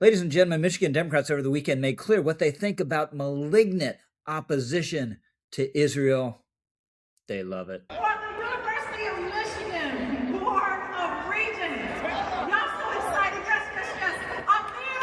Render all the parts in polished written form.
Ladies and gentlemen, Michigan Democrats over the weekend made clear what they think about malignant opposition to Israel. They love it. For the University of Michigan Board of Regents. Y'all so excited. Yes, yes, yes. Amir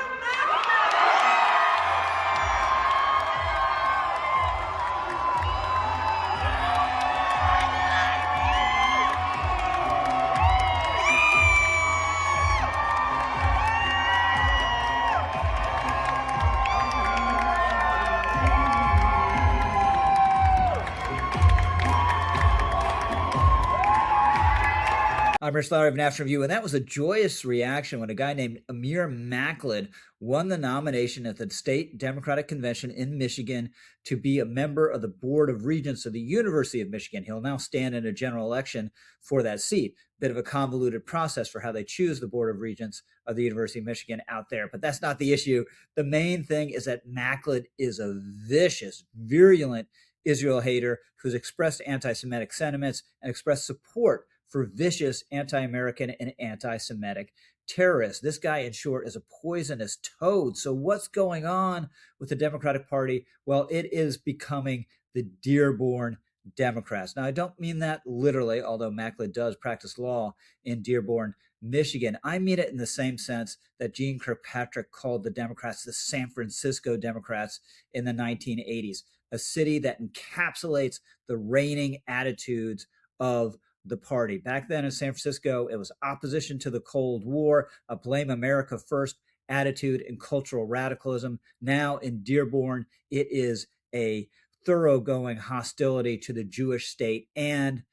I'm Rich Lowry of National Review, and that was a joyous reaction when a guy named Amir Macklin won the nomination at the state Democratic Convention in Michigan to be a member of the Board of Regents of the University of Michigan. He'll now stand in a general election for that seat. Bit of a convoluted process for how they choose the Board of Regents of the University of Michigan out there, but that's not the issue. The main thing is that Macklin is a vicious, virulent Israel hater who's expressed anti-Semitic sentiments and expressed support for vicious anti-American and anti-Semitic terrorists. This guy, in short, is a poisonous toad. So what's going on with the Democratic Party? Well, it is becoming the Dearborn Democrats. Now, I don't mean that literally, although Macklin does practice law in Dearborn, Michigan. I mean it in the same sense that Gene Kirkpatrick called the Democrats the San Francisco Democrats in the 1980s, a city that encapsulates the reigning attitudes of the party. Back then in San Francisco, it was opposition to the Cold War, a blame America first attitude and cultural radicalism. Now in Dearborn, it is a thoroughgoing hostility to the Jewish state and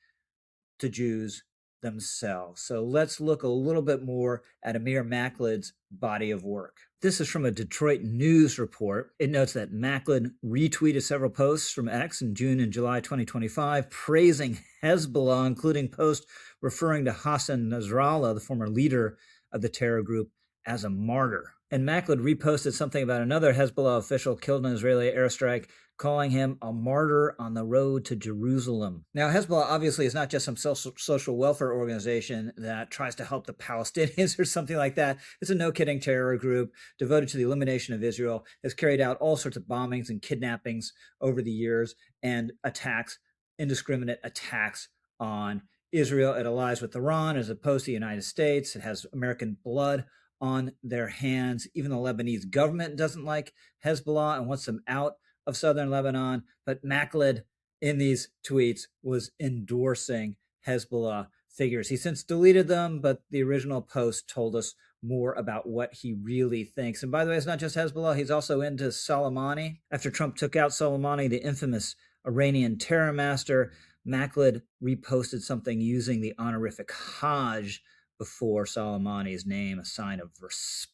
to Jews themselves. So let's look a little bit more at Amir Macklin's body of work. This is from a Detroit News report. It notes that Macklin retweeted several posts from X in June and July 2025, praising Hezbollah, including posts referring to Hassan Nasrallah, the former leader of the terror group, as a martyr. And Macklin reposted something about another Hezbollah official killed in an Israeli airstrike, calling him a martyr on the road to Jerusalem. Now, Hezbollah obviously is not just some social welfare organization that tries to help the Palestinians or something like that. It's a no-kidding terror group devoted to the elimination of Israel, has carried out all sorts of bombings and kidnappings over the years and attacks, indiscriminate attacks on Israel. It allies with Iran as opposed to the United States. It has American blood on their hands. Even the Lebanese government doesn't like Hezbollah and wants them out of southern Lebanon, but Macklin in these tweets was endorsing Hezbollah figures. He since deleted them, but the original post told us more about what he really thinks. And by the way, it's not just Hezbollah. He's also into Soleimani. After Trump took out Soleimani, the infamous Iranian terror master, Macklin reposted something using the honorific Hajj before Soleimani's name, a sign of respect.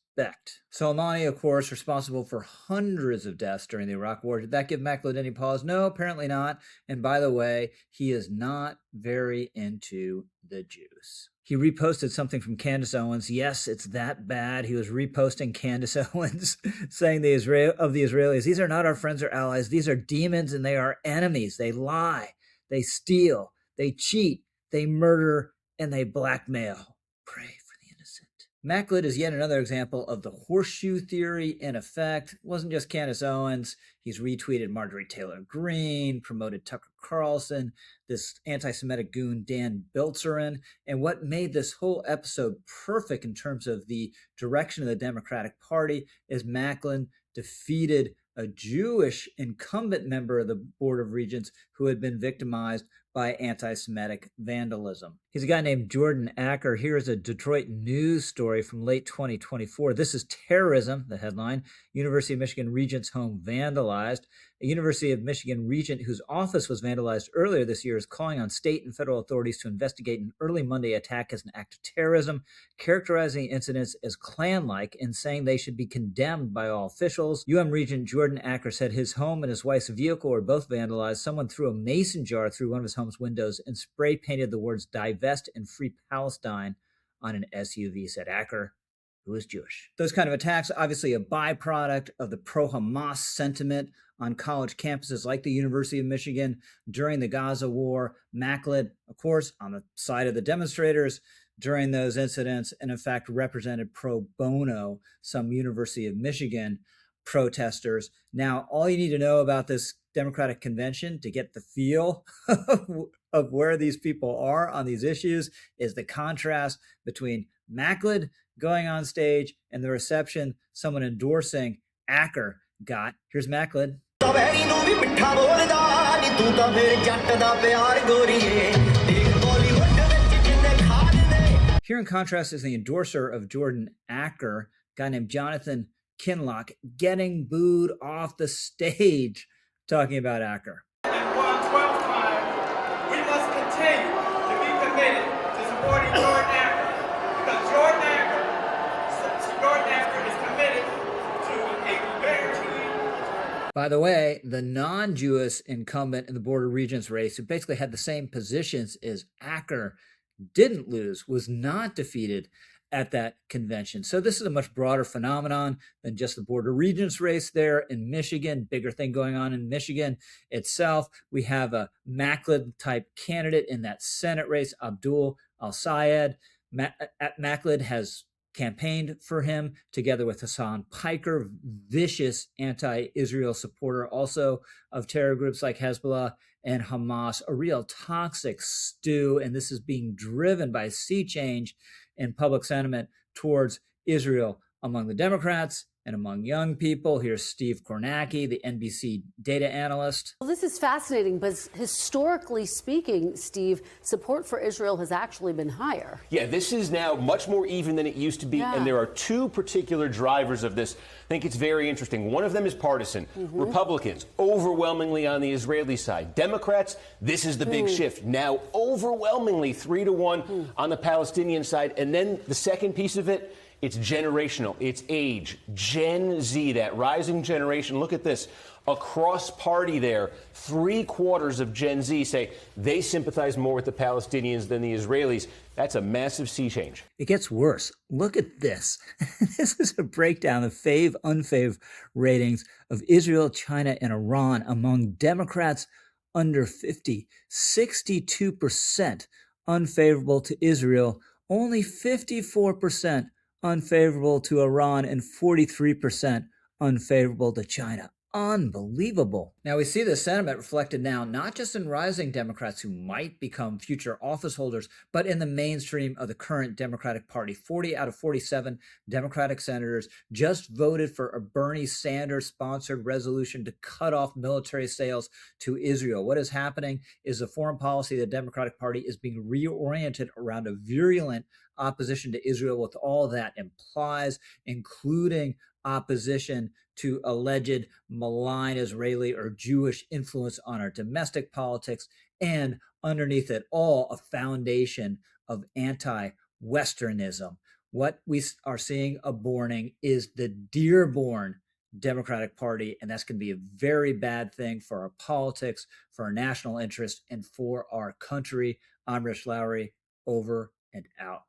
Soleimani, of course, responsible for hundreds of deaths during the Iraq War. Did that give Macklin any pause? No, apparently not. And by the way, he is not very into the Jews. He reposted something from Candace Owens. Yes, it's that bad. He was reposting Candace Owens saying of the Israelis, these are not our friends or allies. These are demons and they are enemies. They lie, they steal, they cheat, they murder, and they blackmail. Pray for the innocent. Macklin is yet another example of the horseshoe theory in effect. It wasn't just Candace Owens. He's retweeted Marjorie Taylor Greene, promoted Tucker Carlson, this anti-Semitic goon Dan Bilzerian. And what made this whole episode perfect in terms of the direction of the Democratic Party is Macklin defeated a Jewish incumbent member of the Board of Regents who had been victimized by anti-Semitic vandalism. He's a guy named Jordan Acker. Here's a Detroit News story from late 2024. This is Terrorism, the headline. University of Michigan Regent's home vandalized. A University of Michigan regent whose office was vandalized earlier this year is calling on state and federal authorities to investigate an early Monday attack as an act of terrorism, characterizing incidents as Klan-like and saying they should be condemned by all officials. UM Regent Jordan Acker said his home and his wife's vehicle were both vandalized. Someone threw a mason jar through one of his home's windows and spray painted the words "Divest and Free Palestine" on an SUV, said Acker, who is Jewish. Those kind of attacks, obviously a byproduct of the pro-Hamas sentiment on college campuses like the University of Michigan during the Gaza war. Macklin, of course, on the side of the demonstrators, during those incidents, and in fact represented pro bono some University of Michigan protesters. Now, all you need to know about this Democratic convention to get the feel of where these people are on these issues is the contrast between Macklin going on stage and the reception someone endorsing Acker got. Here's Macklin. Here in contrast is the endorser of Jordan Acker, a guy named Jonathan Kinlock, getting booed off the stage talking about Acker. And for the 12th time, we must continue to be committed to supporting Jordan Acker, because Jordan Acker is committed to a guaranteed. By the way, the non-Jewish incumbent in the Board of Regents race, who basically had the same positions as Acker, didn't lose, was not defeated at that convention. So this is a much broader phenomenon than just the Board of Regents race there in Michigan. Bigger thing going on in Michigan itself. We have a Macklin type candidate in that Senate race, Abdul Al-Sayed. Macklin has campaigned for him together with Hassan Piker, vicious anti-Israel supporter also of terror groups like Hezbollah and Hamas, a real toxic stew. And this is being driven by sea change in public sentiment towards Israel among the Democrats and among young people. Here's Steve Kornacki, the NBC data analyst. Well, this is fascinating, but historically speaking, Steve, support for Israel has actually been higher. Yeah, this is now much more even than it used to be. Yeah. And there are two particular drivers of this. I think it's very interesting. One of them is partisan. Republicans, overwhelmingly on the Israeli side. Democrats, this is the big shift. Now, overwhelmingly 3-1 on the Palestinian side. And then the second piece of it, it's generational. It's age. Gen Z, that rising generation. Look at this. Across party there, 3/4 of Gen Z say they sympathize more with the Palestinians than the Israelis. That's a massive sea change. It gets worse. Look at this. This is a breakdown of fave-unfave ratings of Israel, China, and Iran among Democrats under 50. 62% unfavorable to Israel, only 54% unfavorable to Iran, and 43% unfavorable to China. Unbelievable. Now we see this sentiment reflected now not just in rising Democrats who might become future office holders, but in the mainstream of the current Democratic Party. 40 out of 47 Democratic senators just voted for a Bernie Sanders-sponsored resolution to cut off military sales to Israel. What is happening is the foreign policy of the Democratic Party is being reoriented around a virulent opposition to Israel, with all that implies, including opposition to alleged malign Israeli or Jewish influence on our domestic politics, and underneath it all, a foundation of anti-Westernism. What we are seeing aborting is the Dearborn Democratic Party, and that's going to be a very bad thing for our politics, for our national interest, and for our country. I'm Rich Lowry, over and out.